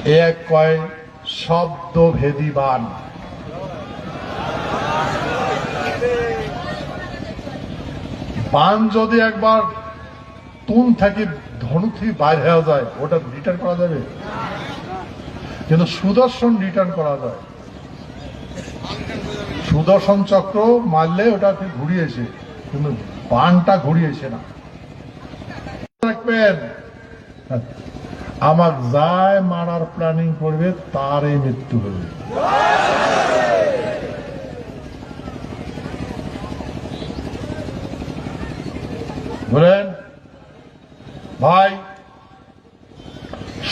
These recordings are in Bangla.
এক কয় শব্দভেদী বান। বান যদি একবার তুন থেকে ধনু থেকে বাইর হয়ে যায় ওটা রিটার্ন করা যাবে, কিন্তু সুদর্শন রিটার্ন করা যায়। সুদর্শন চক্র মারলে ওটা ঘুরিয়েছে, কিন্তু বানটা ঘুরিয়েছে না। রাখবেন, আমার যায় মারার প্ল্যানিং করবে তারই মৃত্যু হবে। বলেন ভাই,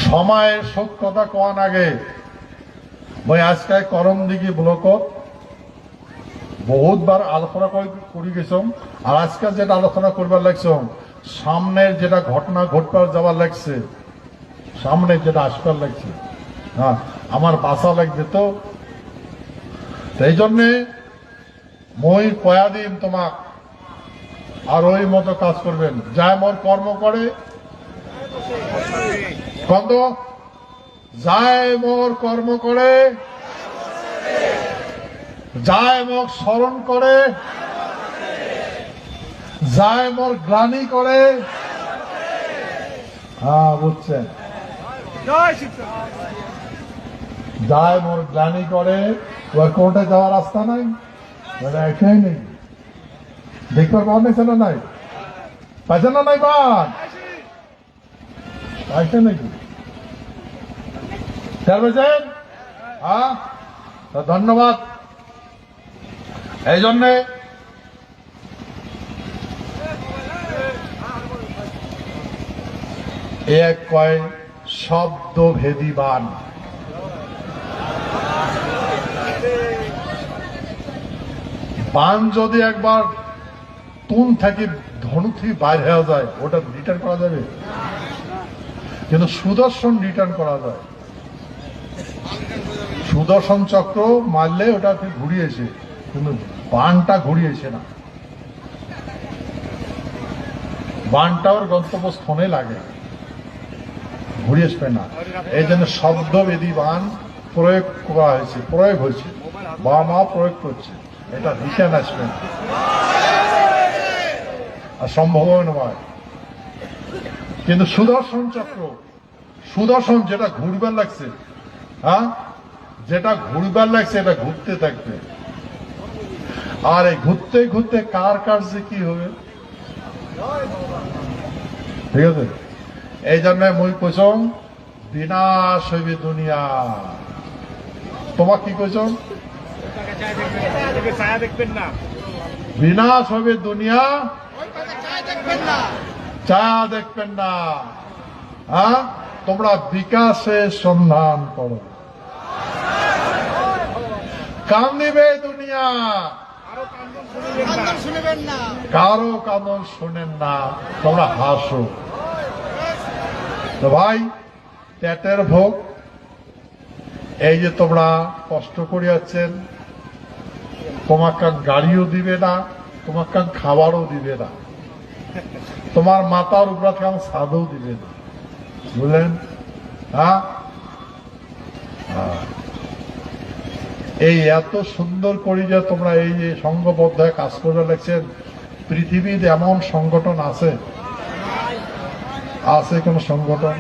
সময়ের সত্যতা কোয়ান আগে ভাই আজকে করম দিঘি ব্লক বহুতবার আলোচনা করে গেছম, আর আজকে যেটা আলোচনা করবার লাগছম সামনের যেটা ঘটনা ঘটবার যাবার লাগছে, সামনে যেটা আসবার লাগছে, হ্যাঁ আমার বাসা লাগবে তো। এই জন্যে মই কয়া দিন তোমাক আর ওই মতো কাজ করবেন। যায় মোর কর্ম করে কত, যায় মোর কর্ম করে, যায় মোর স্মরণ করে, যায় মোর গ্লানি করে। হ্যাঁ বুঝছেন, যায় মোর গ্লানি করে। ওই কোর্টে যাওয়ার রাস্তা নাই, এটাই নেই। দেখবার পাওয়া নিছে না নাই, পাইছে না নাই পান পাইছে নাকি পেয়েছেন? হ্যাঁ ধন্যবাদ। এই জন্যে এক কয় শব্দভেদী বান। বান যদি একবার তুন থেকে ধনু থেকে বাইর হয়ে যায় ওটা রিটার্ন করা যাবে, কিন্তু সুদর্শন রিটার্ন করা যায়। সুদর্শন চক্র মারলে ওটা ঘুরিয়েছে, কিন্তু বানটা ঘুরিয়েছে না। বানটা ওর গন্তব্যস্থলে লাগে, ঘুরিয়ে আসবে না। এই জন্য শব্দভেদী বান প্রয়োগ করা হয়েছে, প্রয়োগ হয়েছে, বাবা মা প্রয়োগ করছে, এটা রিটার্ন আসবে না, আর সম্ভব নয়। কিন্তু সুদর্শন চক্র, সুদর্শন যেটা ঘুরবার লাগছে, হ্যাঁ যেটা ঘুরবার লাগছে এটা ঘুরতে থাকবে। আর এই ঘুরতে ঘুরতে কার কার যে কি হবে, ঠিক আছে? এই জন্য মই কইছম বিনাশ হইবে দুনিয়া। তোমার কি কইছম? বিনাশ হবে দুনিয়া, ছায়া দেখবেন না। হ্যাঁ তোমরা বিকাশের সন্ধান করো। কান্দিবে দুনিয়া, কারো কান্দন শুনেন না, তোমরা হাসো। তো ভাই পেটের ভোগ, এই যে তোমরা কষ্ট করে যাচ্ছেন, তোমাকে গাড়িও দিবে না, তোমাকে খাবারও দিবে না, তোমার মাথার উপর ছাদও দিবে না, বুঝলেন? হ্যাঁ এই এত সুন্দর করে যে তোমরা এই যে সংঘবদ্ধ হয়ে কাজ করে লাগছেন, পৃথিবীতে এমন সংগঠন আছে? আছে কোন সংগঠন?